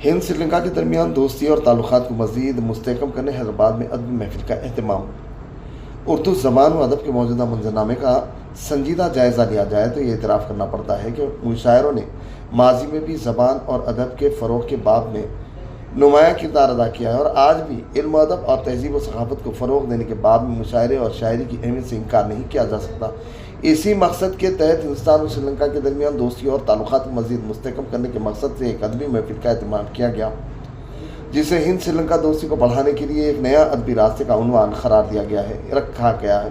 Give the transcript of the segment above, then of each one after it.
ہند سری لنکا کے درمیان دوستی اور تعلقات کو مزید مستحکم کرنے حیدرآباد میں ادبی محفل کا اہتمام۔ اردو زبان و ادب کے موجودہ منظرنامے کا سنجیدہ جائزہ لیا جائے تو یہ اعتراف کرنا پڑتا ہے کہ مشاعروں نے ماضی میں بھی زبان اور ادب کے فروغ کے باب میں نمایاں کردار ادا کیا ہے اور آج بھی علم و ادب اور تہذیب و ثقافت کو فروغ دینے کے باب میں مشاعرے اور شاعری کی اہمیت سے انکار نہیں کیا جا سکتا۔ اسی مقصد کے تحت ہندوستان اور سری لنکا کے درمیان دوستی اور تعلقات کو مزید مستحکم کرنے کے مقصد سے ایک ادبی محفل کا اہتمام کیا گیا، جسے ہند سری لنکا دوستی کو بڑھانے کے لیے ایک نیا ادبی راستے کا عنوان قرار رکھا گیا ہے۔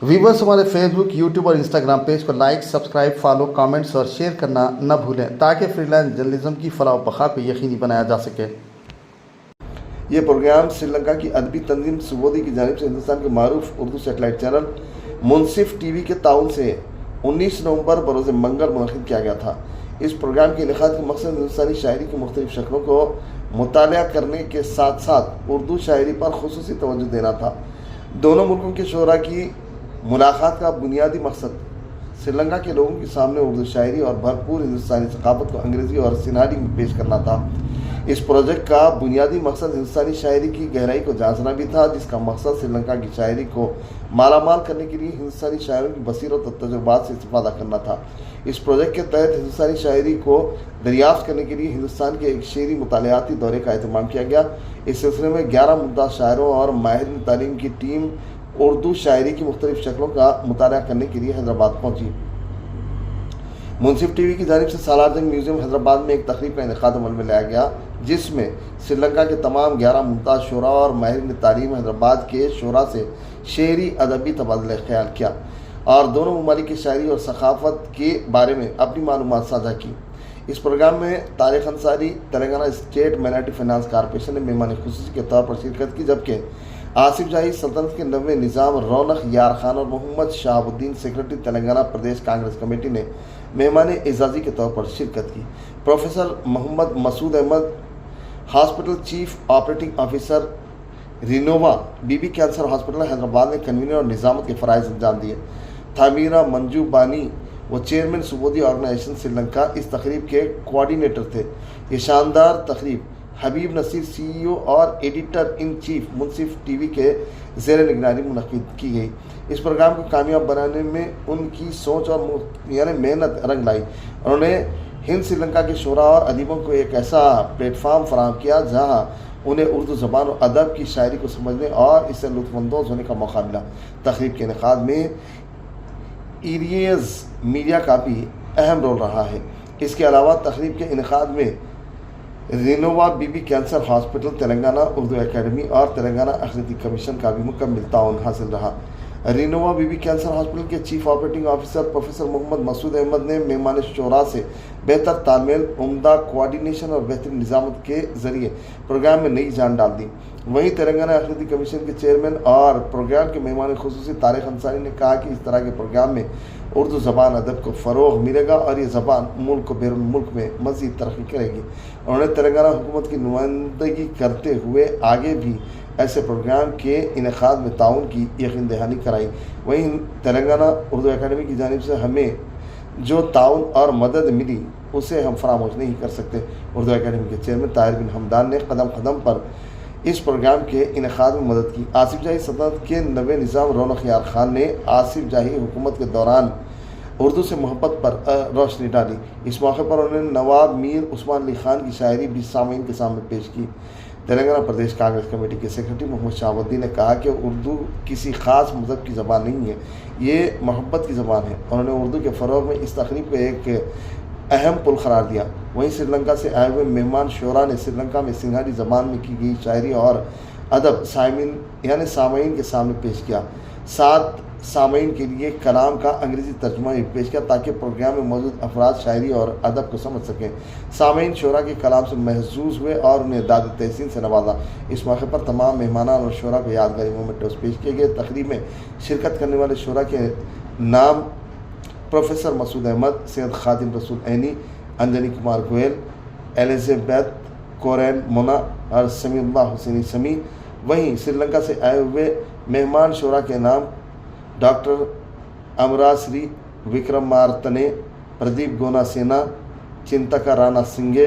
ویورز، ہمارے فیس بک، یوٹیوب اور انسٹاگرام پیج کو لائک، سبسکرائب، فالو، کامنٹس اور شیئر کرنا نہ بھولیں تاکہ فری لانس جرنلزم کی فلاح و بقا کو یقینی بنایا جا سکے۔ یہ پروگرام سری لنکا کی ادبی تنظیم سبودھی کی جانب سے ہندوستان کے معروف اردو سیٹلائٹ چینل منصف ٹی وی کے تعاون سے 19 نومبر بروز منگل منعقد کیا گیا تھا۔ اس پروگرام کے انعقاد کا مقصد ہندوستانی شاعری کی مختلف شکلوں کو مطالعہ کرنے کے ساتھ ساتھ اردو شاعری پر خصوصی توجہ دینا تھا۔ دونوں ملکوں کے شعراء کی ملاقات کا بنیادی مقصد سری لنکا کے لوگوں کے سامنے اردو شاعری اور بھرپور ہندوستانی ثقافت کو انگریزی اور سنہالی میں پیش کرنا تھا۔ اس پروجیکٹ کا بنیادی مقصد ہندوستانی شاعری کی گہرائی کو جانچنا بھی تھا، جس کا مقصد سری لنکا کی شاعری کو مالا مال کرنے کے لیے ہندوستانی شاعروں کی بصیرت اور تجربات سے استفادہ کرنا تھا۔ اس پروجیکٹ کے تحت ہندوستانی شاعری کو دریافت کرنے کے لیے ہندوستان کے ایک شعری مطالعاتی دورے کا اہتمام کیا گیا۔ اس سلسلے میں 11 ممتاز شاعروں اور ماہرین تعلیم کی ٹیم اردو شاعری کی مختلف شکلوں کا مطالعہ کرنے کے لیے حیدرآباد پہنچی۔ منصف ٹی وی کی جانب سے سالار جنگ میوزیم حیدرآباد میں ایک تقریب کا انعقاد عمل میں لایا گیا، جس میں سری لنکا کے تمام 11 ممتاز شعراء اور ماہرین تعلیم حیدرآباد کے شعراء سے شعری ادبی تبادلہ خیال کیا اور دونوں ممالک کی شاعری اور ثقافت کے بارے میں اپنی معلومات ساجھا کی۔ اس پروگرام میں Tariq Ansari, Telangana state minority finance corporation نے مہمان خصوصی کے طور پر شرکت کی، جبکہ آصف جاہی سلطنت کے 90 نظام، رونق یار خان اور محمد شہاب الدین سیکرٹری تلنگانہ پردیش کانگریس کمیٹی نے مہمان اعزازی کے طور پر شرکت کی۔ Professor Mohammed Masood Ahmed, hospital chief operating officer, Renova B B cancer hospital Hyderabad نے کنوینر اور نظامت کے فرائض انجام دیے۔ تھامیرا منجو بانی وہ چیئرمین سبودھی آرگنائزیشن سری لنکا اس تقریب کے کوآرڈینیٹر تھے۔ یہ شاندار تقریب حبیب نصیر سی ای او اور editor in chief Munsif T V کے زیر نگرانی منعقد کی گئی۔ اس پروگرام کو کامیاب بنانے میں ان کی سوچ اور محنت رنگ لائی۔ انہوں نے ہند سری لنکا کے شعراء اور ادیبوں کو ایک ایسا پلیٹ فارم فراہم کیا جہاں انہیں اردو زبان و ادب کی شاعری کو سمجھنے اور اس سے لطف اندوز ہونے کا موقع ملا۔ تقریب کے انعقاد میں ایریز میڈیا کا بھی اہم رول رہا ہے۔ اس کے علاوہ تقریب کے انعقاد میں Renova B B cancer hospital, Telangana Urdu academy اور تلنگانہ اقلیتی کمیشن کا بھی مکمل تعاون حاصل رہا۔ رینووا بی بی کینسر ہاسپٹل کے chief operating officer professor Mohammed Masood Ahmad نے مہمان شعراء سے بہتر تال میل، عمدہ کوآرڈینیشن اور بہترین نظامت کے ذریعے پروگرام میں نئی جان ڈال دی۔ وہیں تلنگانہ اقلیتی کمیشن کے چیئرمین اور پروگرام کے مہمان خصوصی طارق انصاری نے کہا کہ اس طرح کے پروگرام میں اردو زبان ادب کو فروغ ملے گا اور یہ زبان ملک و بیرون ملک میں مزید ترقی کرے گی۔ انہوں نے تلنگانہ حکومت کی نمائندگی کرتے ہوئے آگے بھی ایسے پروگرام کے انعقاد میں تعاون کی یقین دہانی کرائی۔ وہیں تلنگانہ اردو اکیڈمی کی جانب سے ہمیں جو تعاون اور مدد ملی اسے ہم فراموش نہیں کر سکتے۔ اردو اکیڈمی کے چیئرمین طاہر بن حمدان نے قدم قدم پر اس پروگرام کے انعقاد میں مدد کی۔ آصف جاہی سلطنت کے 90 نظام، رونق یار خان نے آصف جاہی حکومت کے دوران اردو سے محبت پر روشنی ڈالی۔ اس موقع پر انہوں نے نواب میر عثمان علی خان کی شاعری بھی سامعین کے سامنے پیش کی۔ تلنگانہ پردیش کانگریس کمیٹی کے سیکرٹری محمد شہاب الدین نے کہا کہ اردو کسی خاص مذہب کی زبان نہیں ہے، یہ محبت کی زبان ہے۔ انہوں نے اردو کے فروغ میں اس تقریب کو ایک اہم پل قرار دیا۔ وہیں سری لنکا سے آئے ہوئے مہمان شعراء نے سری لنکا میں سنہالی زبان میں کی گئی شاعری اور ادب سامعین کے سامنے پیش کیا۔ ساتھ سامعین کے لیے کلام کا انگریزی ترجمہ بھی پیش کیا تاکہ پروگرام میں موجود افراد شاعری اور ادب کو سمجھ سکیں۔ سامعین شعراء کے کلام سے محظوظ ہوئے اور انہیں داد تحسین سے نوازا۔ اس موقع پر تمام مہمانان اور شعراء کو یادگاری مومنٹوز پیش کیے گئے۔ تقریب میں شرکت کرنے والے شعراء کے نام پروفیسر مسعود احمد، سید خادم رسول عینی، انجنی کمار گوئل، ایلزبیتھ کورین مونا اور سمیع اللہ حسینی سمیع۔ وہیں سری لنکا سے آئے ہوئے مہمان شعراء کے نام ڈاکٹر امراسری وکرم مارتنے، پردیپ گونا سینا، چنتکا رانا سنگے،